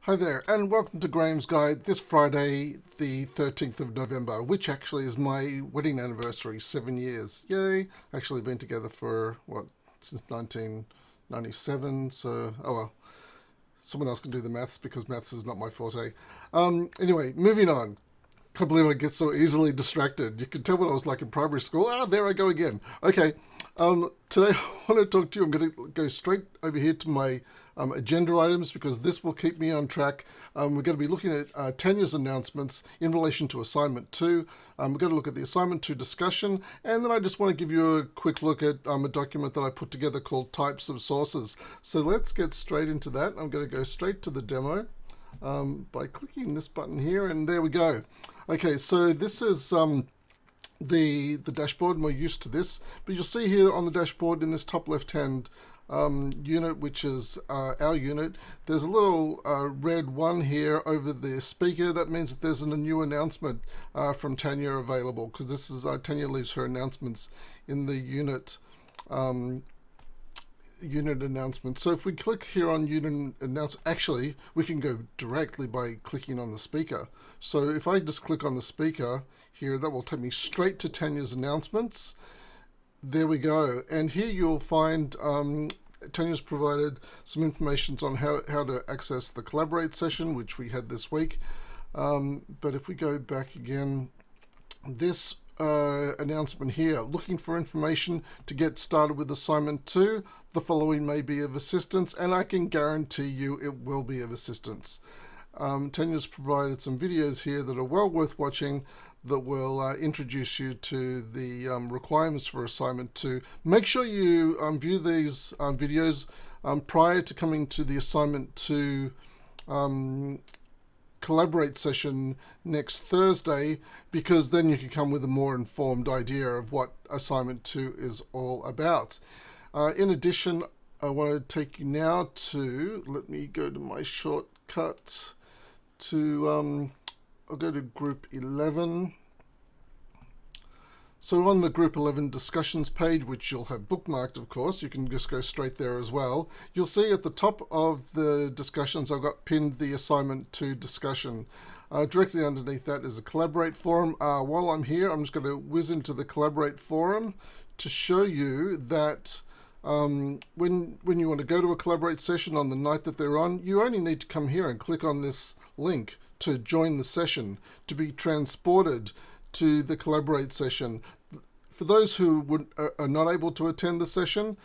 Hi there, and welcome to Graeme's Guide this Friday, the 13th of November, which actually is my wedding anniversary, 7 years. Yay! Actually been together for, since 1997, so, oh well. Someone else can do the maths because maths is not my forte. Anyway, moving on. Can't believe I get so easily distracted. You can tell what I was like in primary school. There I go again. Okay, today I want to talk to you. I'm going to go straight over here to my agenda items because this will keep me on track. We're going to be looking at Tanya's announcements in relation to Assignment 2. We're going to look at the Assignment 2 discussion, and then I just want to give you a quick look at a document that I put together called Types of Sources. So let's get straight into that. I'm going to go straight to the demo by clicking this button here, and there we go. Okay, so this is the dashboard, and we're used to this, but you'll see here on the dashboard in this top left hand unit, which is our unit, there's a little red one here over the speaker. That means that there's a new announcement from Tanya available, because this is Tanya leaves her announcements in the unit announcement. So if we click here on unit announcement, actually we can go directly by clicking on the speaker. So if I just click on the speaker here, that will take me straight to Tanya's announcements. There we go, and here you'll find Tanya's provided some information on how to access the Collaborate session, which we had this week. But if we go back again, this announcement here, looking for information to get started with Assignment 2, the following may be of assistance, and I can guarantee you it will be of assistance. Tanya's provided some videos here that are well worth watching that will introduce you to the requirements for Assignment 2. Make sure you view these videos prior to coming to the Assignment 2 Collaborate session next Thursday, because then you can come with a more informed idea of what Assignment 2 is all about. In addition, I want to take you now to, let me go to my shortcut to, I'll go to Group 11. So on the Group 11 discussions page, which you'll have bookmarked, of course, you can just go straight there as well. You'll see at the top of the discussions, I've got pinned the Assignment 2 discussion. Directly underneath that is a Collaborate forum. While I'm here, I'm just going to whiz into the Collaborate forum to show you that when you want to go to a Collaborate session on the night that they're on, you only need to come here and click on this link to join the session, to be transported to the Collaborate session. For those who are not able to attend the session,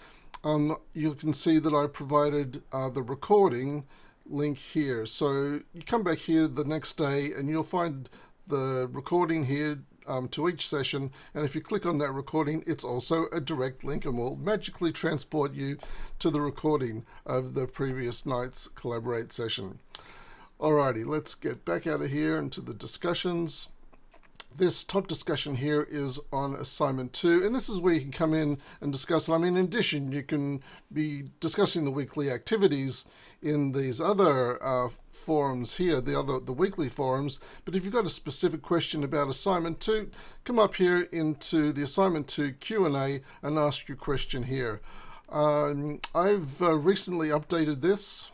you can see that I provided the recording link here. So you come back here the next day and you'll find the recording here to each session, and if you click on that recording, it's also a direct link and will magically transport you to the recording of the previous night's Collaborate session. Alrighty, let's get back out of here into the discussions. This top discussion here is on Assignment 2, and this is where you can come in and discuss it. I mean, in addition, you can be discussing the weekly activities in these other forums here, the weekly forums, but if you've got a specific question about Assignment 2, come up here into the Assignment 2 Q&A and ask your question here. I've recently updated this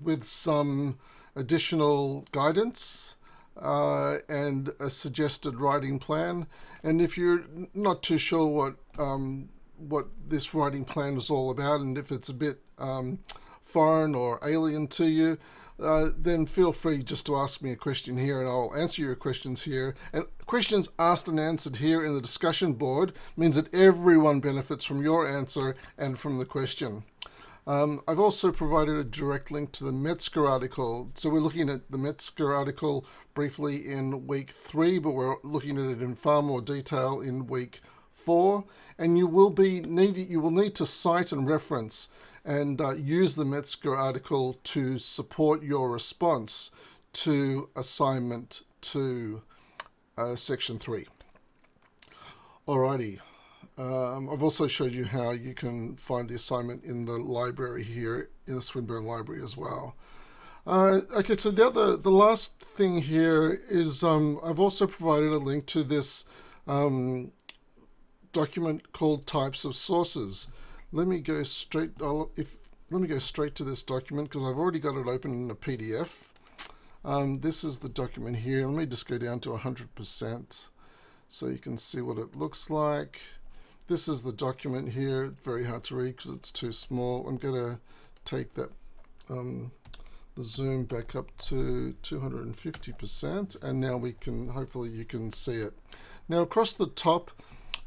with some additional guidance and a suggested writing plan. And if you're not too sure what this writing plan is all about, and if it's a bit foreign or alien to you, then feel free just to ask me a question here and I'll answer your questions here. And questions asked and answered here in the discussion board means that everyone benefits from your answer and from the question. I've also provided a direct link to the Metzger article. So we're looking at the Metzger article briefly in week 3, but we're looking at it in far more detail in week 4. And you will need to cite and reference and use the Metzger article to support your response to Assignment 2, Section 3. Alrighty. I've also showed you how you can find the assignment in the library here in the Swinburne Library as well. Okay, so the last thing here is I've also provided a link to this document called Types of Sources. Let me go straight, let me go straight to this document because I've already got it open in a PDF. This is the document here. Let me just go down to 100% so you can see what it looks like. This is the document here. Very hard to read because it's too small. I'm going to take that the zoom back up to 250%, and now we can, hopefully you can see it. Now across the top,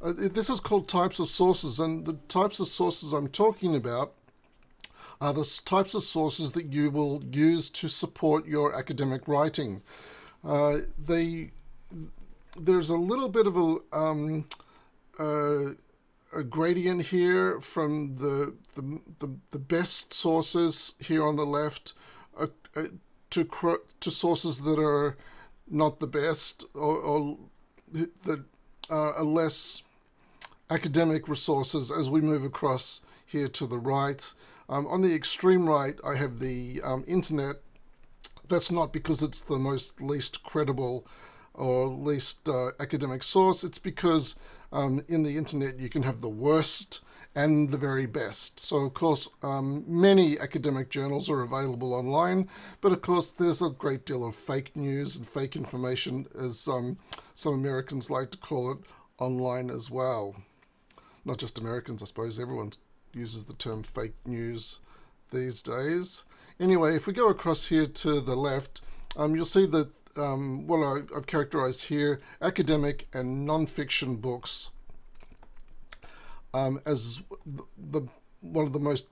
this is called types of sources, and the types of sources I'm talking about are the types of sources that you will use to support your academic writing. There's a little bit of a gradient here from the best sources here on the left to sources that are not the best, or that are less academic resources as we move across here to the right. On the extreme right, I have the internet. That's not because it's the least credible or least academic source. It's because in the internet you can have the worst and the very best. So of course many academic journals are available online, but of course there's a great deal of fake news and fake information, as some Americans like to call it, online as well. Not just Americans, I suppose. Everyone uses the term fake news these days. Anyway, if we go across here to the left, you'll see that what I've characterized here, academic and non-fiction books, as one of the most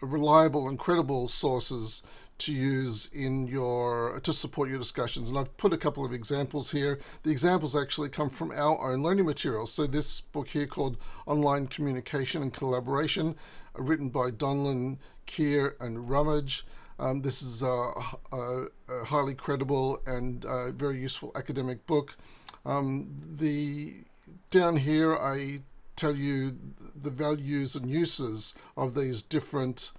reliable and credible sources to use to support your discussions. And I've put a couple of examples here. The examples actually come from our own learning materials. So this book here, called Online Communication and Collaboration, written by Donlan, Keir and Rummage. This is a highly credible and very useful academic book. Down here I tell you the values and uses of these different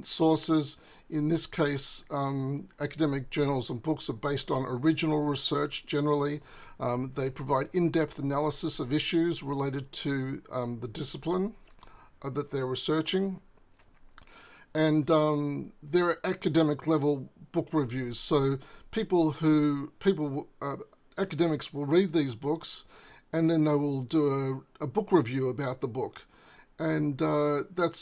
sources. In this case, academic journals and books are based on original research generally. They provide in-depth analysis of issues related to the discipline that they're researching. And there are academic level book reviews. So academics will read these books, and then they will do a book review about the book. And that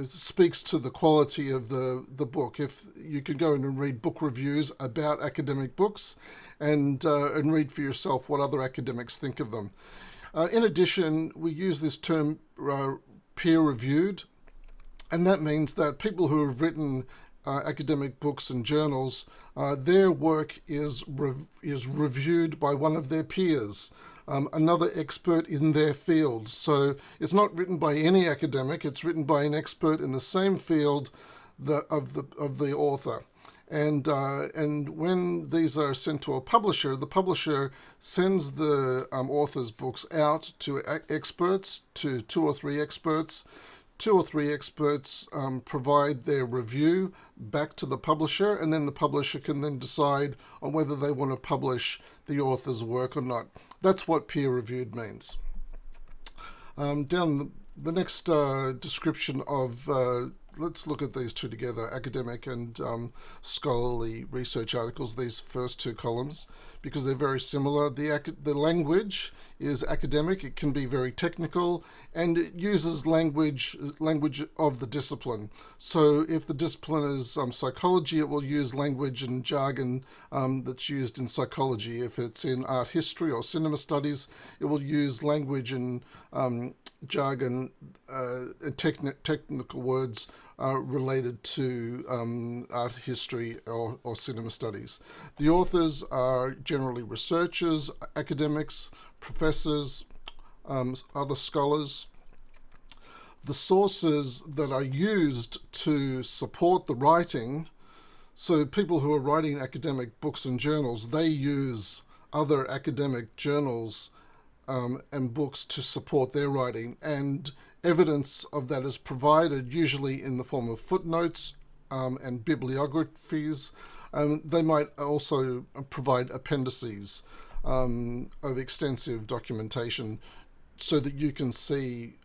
speaks to the quality of the book. If you can go in and read book reviews about academic books, and read for yourself what other academics think of them. In addition, we use this term peer-reviewed, and that means that people who have written academic books and journals, their work is reviewed by one of their peers, another expert in their field. So it's not written by any academic; it's written by an expert in the same field of the author. And when these are sent to a publisher, the publisher sends the author's books out to experts, to two or three experts. Two or three experts provide their review back to the publisher, and then the publisher can then decide on whether they want to publish the author's work or not. That's what peer-reviewed means. Down the next description of let's look at these two together, academic and scholarly research articles, these first two columns, because they're very similar. The language is academic. It can be very technical, and it uses language of the discipline. So if the discipline is psychology, it will use language and jargon that's used in psychology. If it's in art history or cinema studies, it will use language and jargon and technical words related to art history or cinema studies. The authors are generally researchers, academics, professors, other scholars. The sources that are used to support the writing, so people who are writing academic books and journals, they use other academic journals and books to support their writing, and evidence of that is provided usually in the form of footnotes and bibliographies. They might also provide appendices of extensive documentation so that you can see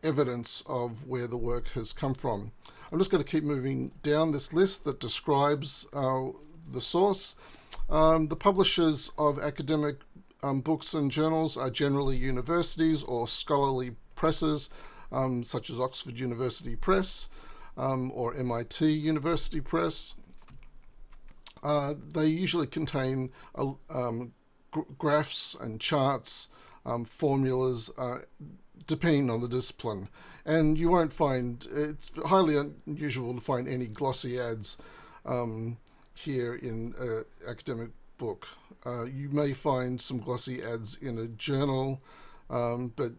evidence of where the work has come from. I'm just going to keep moving down this list that describes the source. The publishers of academic books and journals are generally universities or scholarly presses, such as Oxford University Press or MIT University Press. They usually contain graphs and charts, formulas, depending on the discipline. And you won't find, it's highly unusual to find any glossy ads here in an academic book. You may find some glossy ads in a journal, but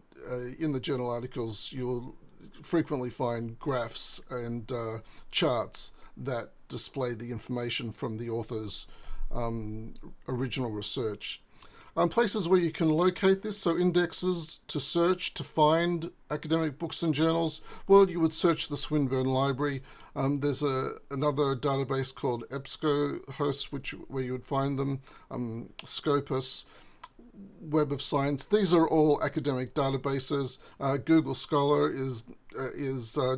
in the journal articles you'll frequently find graphs and charts that display the information from the author's original research. Places where you can locate this, so indexes to search to find academic books and journals. Well, you would search the Swinburne Library. There's another database called EBSCOhost, where you would find them. Scopus, Web of Science. These are all academic databases. Google Scholar is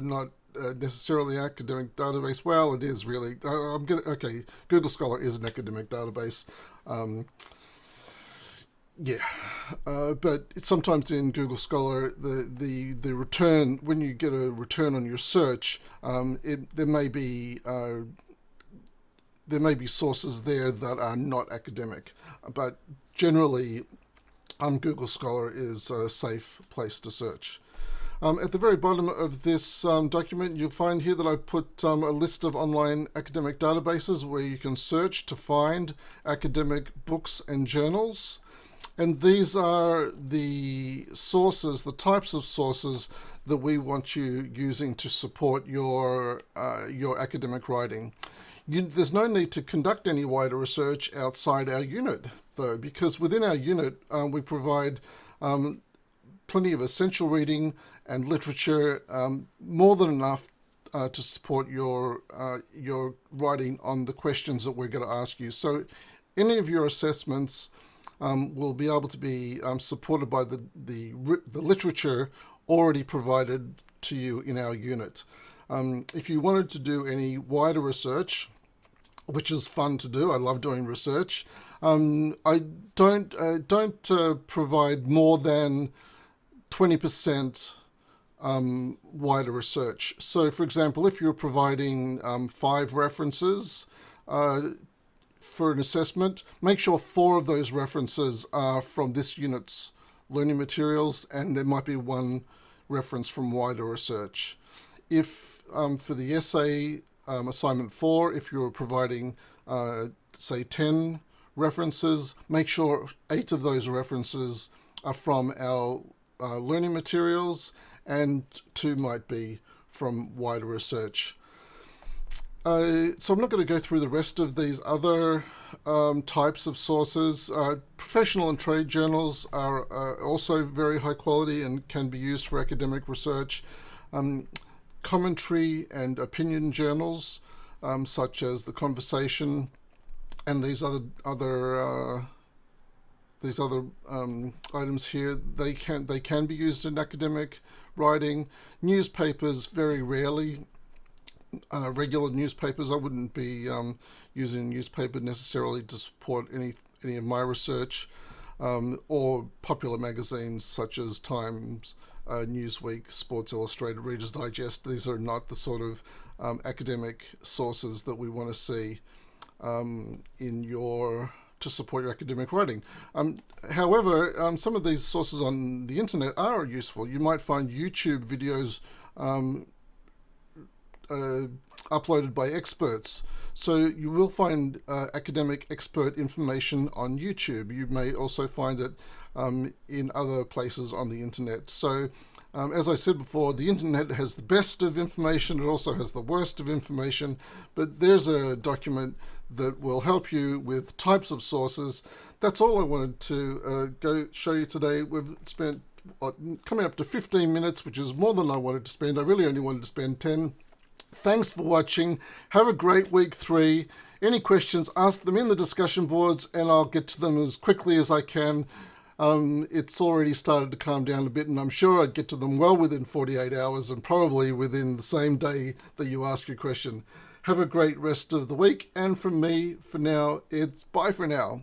not necessarily an academic database. Well, it is really. Google Scholar is an academic database. But sometimes in Google Scholar, the return, when you get a return on your search, there may be sources there that are not academic, but generally, Google Scholar is a safe place to search. At the very bottom of this document, you'll find here that I've put a list of online academic databases where you can search to find academic books and journals. And these are the sources, the types of sources that we want you using to support your academic writing. There's no need to conduct any wider research outside our unit, though, because within our unit we provide plenty of essential reading and literature, more than enough to support your writing on the questions that we're going to ask you. So any of your assessments will be able to be supported by the literature already provided to you in our unit. If you wanted to do any wider research, which is fun to do, I love doing research, I don't provide more than 20% wider research. So, for example, if you're providing 5 references for an assessment, make sure 4 of those references are from this unit's learning materials, and there might be 1 reference from wider research. If for the essay assignment 4, if you're providing say 10 references, make sure 8 of those references are from our learning materials, and 2 might be from wider research. So I'm not going to go through the rest of these other types of sources. Professional and trade journals are also very high quality and can be used for academic research. Commentary and opinion journals, such as The Conversation, and these other items here, they can be used in academic writing. Newspapers, very rarely. Regular newspapers, I wouldn't be using a newspaper necessarily to support any of my research, or popular magazines such as Times, Newsweek, Sports Illustrated, Reader's Digest. These are not the sort of academic sources that we want to see to support your academic writing. However, some of these sources on the internet are useful. You might find YouTube videos uploaded by experts. So you will find academic expert information on YouTube. You may also find it in other places on the internet. So as I said before, the internet has the best of information. It also has the worst of information. But there's a document that will help you with types of sources. That's all I wanted to go show you today. We've spent coming up to 15 minutes, which is more than I wanted to spend. I really only wanted to spend 10. Thanks for watching. Have a great week 3. Any questions, ask them in the discussion boards and I'll get to them as quickly as I can. It's already started to calm down a bit, and I'm sure I'd get to them well within 48 hours and probably within the same day that you ask your question. Have a great rest of the week, and from me, for now, it's bye for now.